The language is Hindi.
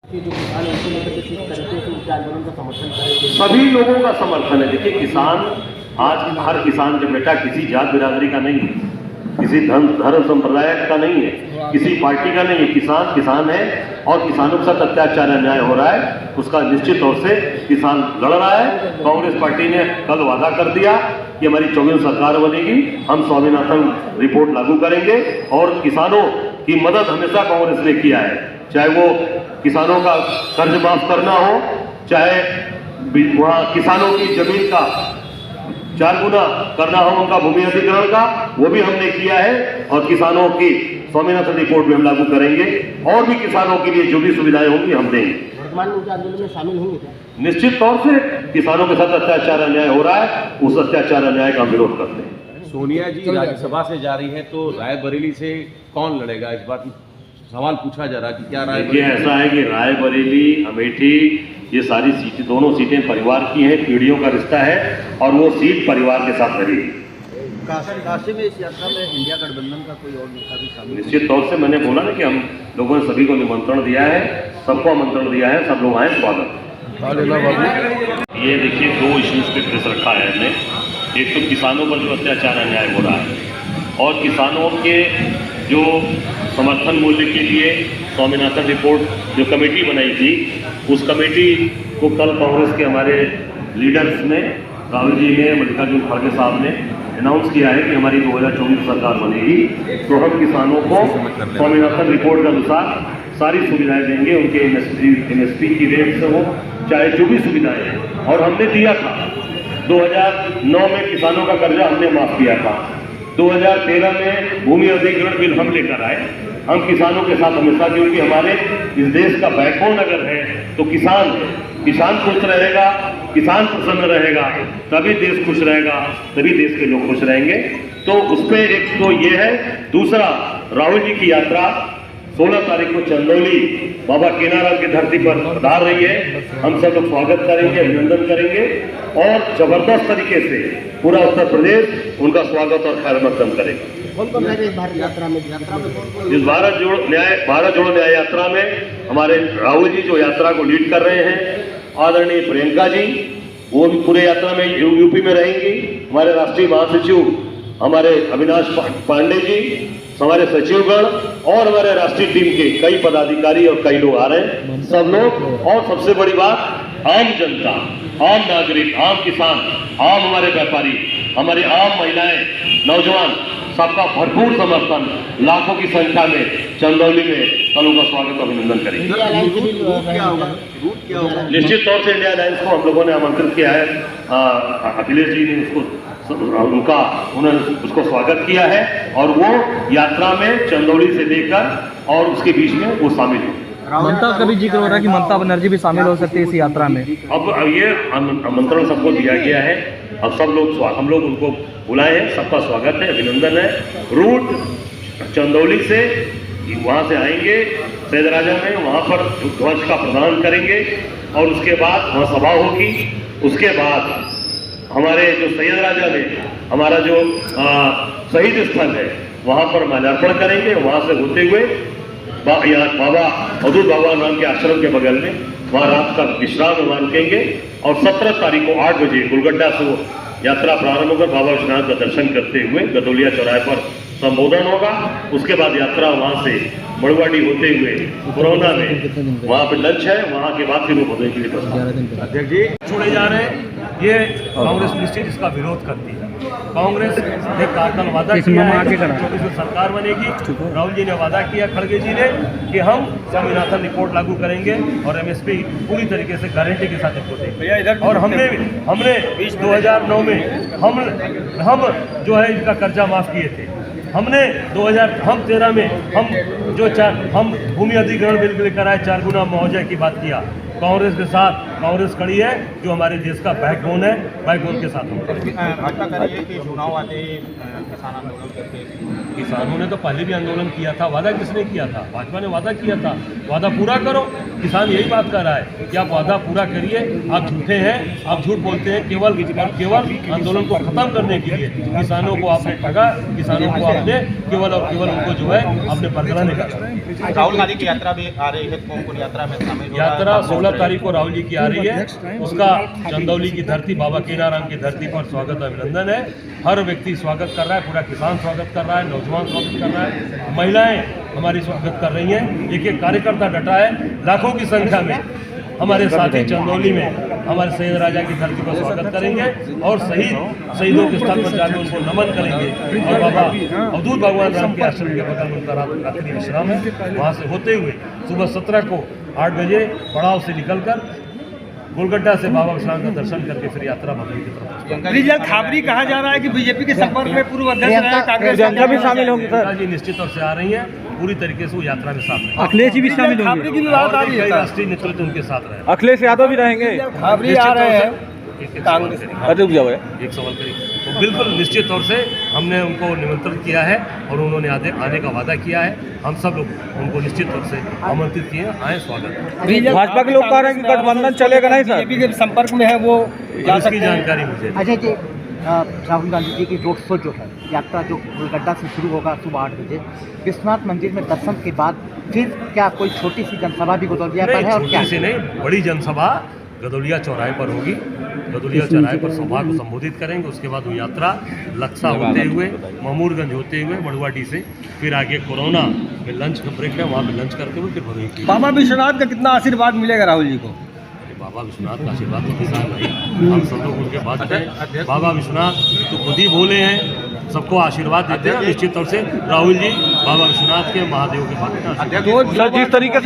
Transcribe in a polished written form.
सभी लोगों का समर्थन है। देखिए, किसान आज हर किसान का बेटा किसी जात बिरादरी का नहीं है, किसी धर्म संप्रदाय का नहीं है, किसी पार्टी का नहीं है। किसान किसान है और किसानों के साथ अत्याचार अन्याय हो रहा है, उसका निश्चित तौर से किसान लड़ रहा है। कांग्रेस पार्टी ने कल वादा कर दिया कि हमारी 24 सरकार बनेगी, हम स्वामीनाथन रिपोर्ट लागू करेंगे और किसानों की मदद हमेशा कांग्रेस ने किया है। चाहे वो किसानों का कर्ज माफ करना हो, चाहे वहाँ किसानों की जमीन का 4 गुना करना हो उनका भूमि अधिग्रहण का, वो भी हमने किया है। और किसानों की स्वामीनाथन रिपोर्ट भी हम लागू करेंगे और भी किसानों के लिए जो भी सुविधाएं होंगी हम देंगे। वर्तमान में आंदोलन में शामिल होंगे क्या? निश्चित तौर से किसानों के साथ अत्याचार अन्याय हो रहा है, उस अत्याचार अन्याय का विरोध करते हैं। सोनिया जी राज्यसभा से जा रही है तो रायबरेली से कौन लड़ेगा, इस बात सवाल पूछा जा रहा है कि क्या राय? देखिए, ऐसा है कि रायबरेली, अमेठी, ये सारी सीटें, दोनों सीटें परिवार की हैं, पीढ़ियों का रिश्ता है और वो सीट परिवार के साथ रहेगी। काशी में इस यात्रा में इंडिया गठबंधन का कोई और नेता भी शामिल? निश्चित तौर से मैंने बोला ना कि हम लोगों ने सभी को निमंत्रण दिया है, सबको आमंत्रण दिया है, सब लोग आए, स्वागत। ये देखिए, 2 इश्यूज पे प्रेस रखा है हमने। एक तो किसानों पर जो अत्याचार अन्याय हो रहा है और किसानों के जो समर्थन मूल्य के लिए स्वामीनाथन रिपोर्ट जो कमेटी बनाई थी, उस कमेटी को कल कांग्रेस के हमारे लीडर्स ने, राहुल जी ने, मल्लिकार्जुन खड़गे साहब ने अनाउंस किया है कि हमारी 2024 सरकार बनेगी तो हम किसानों को स्वामीनाथन रिपोर्ट के अनुसार सारी सुविधाएं देंगे, उनके एमएसपी की रेट से हो, चाहे जो भी सुविधाएं हैं। और हमने दिया था 2009 में किसानों का कर्जा हमने माफ किया था, 2013 में भूमि अधिग्रहण बिल हम लेकर आए। हम किसानों के साथ हमेशा, क्योंकि हमारे इस देश का बैकबोन अगर है तो किसान है। किसान खुश रहेगा, किसान प्रसन्न रहेगा, तभी देश खुश रहेगा, तभी देश के लोग खुश रहेंगे। तो उस पर एक तो ये है। दूसरा, राहुल जी की यात्रा 16 तारीख को चंदौली बाबा केनाराम की धरती पर पधार रही है। हम सब लोग स्वागत करेंगे, अभिनंदन करेंगे और जबरदस्त तरीके से पूरा उत्तर प्रदेश उनका स्वागत और खैर मकदम करेगा। कौन रहेगा इस भारत यात्रा में? इस भारत जोड़ो न्याय यात्रा में हमारे राहुल जी जो यात्रा को लीड कर रहे हैं, आदरणीय प्रियंका जी, वो भी पूरे यात्रा में यूपी में रहेंगी। हमारे राष्ट्रीय महासचिव हमारे अविनाश पांडे जी, हमारे सचिवगण और हमारे राष्ट्रीय टीम के कई पदाधिकारी और कई लोग आ रहे हैं, सब लोग। और सबसे बड़ी बात, आम जनता, आम नागरिक, आम किसान, आम हमारे व्यापारी, हमारे आम महिलाएं, नौजवान, सबका भरपूर समर्थन लाखों की संख्या में चंदौली में कल उनका स्वागत अभिनंदन करेंगे। निश्चित तौर से इंडिया अलायंस को हम लोगों ने आमंत्रित किया है। अखिलेश जी ने उन्होंने उसको स्वागत किया है और वो यात्रा में चंदौली से लेकर और उसके बीच में वो शामिल हो। ममता का भी जिक्र हो रहा है कि ममता बनर्जी भी शामिल हो सकती है इस यात्रा में। अब ये आमंत्रण सबको दिया गया है, अब सब लोग, हम लोग उनको बुलाए हैं, सबका स्वागत है, अभिनंदन है। रूट चंदौली से वहाँ से आएंगे सैयद राजा में, वहाँ पर ध्वज का प्रदान करेंगे और उसके बाद वहाँ सभा होगी। उसके बाद हमारे जो सैयद राजा में हमारा जो शहीद स्थल है वहाँ पर माल्यार्पण करेंगे। वहाँ से होते हुए यहाँ बाबा अवधूत बाबा नाम के आश्रम के बगल में वहाँ रात का विश्राम मांगेंगे और 17 तारीख को 8 बजे गुलगड्डा से यात्रा प्रारंभ होकर बाबा विश्वनाथ का दर्शन करते हुए गदौलिया चौराहे पर संबोधन होगा। उसके बाद यात्रा वहाँ से मड़वाड़ी होते हुए पुरौना में वहाँ पे लंच है, वहाँ के बाद फिर वो भदोही के लिए अध्यक्ष जी छोड़े जा रहे हैं। ये कांग्रेस निश्चित इसका विरोध करती है। कांग्रेस ने कल वादा किया है कि 24 में सरकार बनेगी। राहुल जी ने वादा किया, खड़गे जी ने, कि हम स्वामीनाथन रिपोर्ट लागू करेंगे और एमएसपी पूरी तरीके से गारंटी के साथ इसको देंगे। और हमने 2009 में हम जो है इनका कर्जा माफ किए थे। हमने 2013 में हम भूमि अधिग्रहण बिल लेकर आए, 4 गुना मुआवजा की बात किया। कांग्रेस के साथ कांग्रेस खड़ी है, जो हमारे देश का बैकबोन है, बैकबोन के साथ हम खड़े हैं। भाजपा कह रही है कि चुनाव आते ही किसान आंदोलन करते हैं। किसानों ने तो पहले भी आंदोलन किया था। वादा किसने किया था? भाजपा ने वादा किया था। वादा पूरा करो। किसान यही बात कर रहा है कि आप वादा पूरा करिए। आप झूठे हैं, आप झूठ बोलते हैं केवल आंदोलन को खत्म करने के लिए। किसानों को आपने ठगा, किसानों को आपने केवल और केवल उनको जो है आपने बरगलाने का। राहुल गांधी की यात्रा भी आ रही है, कुंभ यात्रा में शामिल हो रहा है। यात्रा 16 तारीख को राहुल जी की आ रही है। उसका चंदौली की धरती, बाबा कीनाराम की धरती पर स्वागत अभिनंदन है। हर व्यक्ति स्वागत कर रहा है, पूरा किसान स्वागत कर रहा है, नौजवान स्वागत कर रहा है, महिलाएं हमारी स्वागत कर रही हैं। एक एक कार्यकर्ता डटा है, लाखों की संख्या में हमारे साथी चंदौली में हमारे शहीद राजा की धरती पर स्वागत करेंगे और शहीदों के स्थल पर जाकर उनको नमन करेंगे। और बाबा अवधूत भगवान राम के आश्रम के बगल में उनका रात्रि विश्राम है। वहाँ से होते हुए सुबह 17 को 8 बजे पड़ाव से निकलकर गोलगड्ढा से बाबा विश्राम का दर्शन करके फिर यात्रा भदोही की तरफ। रिजल्ट खाबरी कहा जा रहा है कि बीजेपी के संपर्क में पूर्व अध्यक्ष रहे कांग्रेस प्रियंका भी शामिल होंगी सर। जी निश्चित तौर से आ रही हैं, पूरी तरीके से वो यात्रा में साथ हैं। अखिलेश जी भी शामिल खाबरी होंगे। की भी बात आ रही है। राष्ट्रीय नेतृत्व उनके साथ रहे। अखिलेश यादव भी रहेंगे। खाबरी आ रहे हैं कांग्रेस। रुक जाओ एक सवाल करिए। तो बिल्कुल निश्चित तौर से हमने उनको निमंत्रण किया है और उन्होंने आने का वादा किया है। हम सब लोग उनको निश्चित तौर से आमंत्रित किए हैं, आए स्वागत। भाजपा के लोग कह रहे हैं कि गठबंधन चलेगा नहीं सर। बीजेपी के संपर्क में है वो जा इसकी सकते हैं। जानकारी मुझे अजय जी, राहुल गांधी जी की रोड शो जो है, यात्रा जो गोलगड्ढा से शुरू होगा सुबह 8 बजे, विश्वनाथ मंदिर में दर्शन के बाद फिर क्या कोई छोटी सी जनसभा भी गदौलिया पर है और क्या? छोटी सी नहीं, बड़ी जनसभा गदौलिया चौराहे पर होगी। गदौलिया चौराहे पर सभा को संबोधित करेंगे। उसके बाद वो यात्रा लक्सा होते हुए, महमूदगंज होते हुए, बड़ुआडी से फिर आगे कोरोना में लंच का ब्रेक है, वहाँ पे लंच करते हुए फिर भदोही की। बाबा विश्वनाथ का कितना आशीर्वाद मिलेगा राहुल जी को? बाबा विश्वनाथ का आशीर्वाद तो किसान भाई, हम सब लोग उनके बाद हैं। बाबा विश्वनाथ तो खुद ही बोले हैं, सबको आशीर्वाद देते हैं। निश्चित तौर से राहुल जी बाबा विश्वनाथ के, महादेव के बाद जिस तरीके से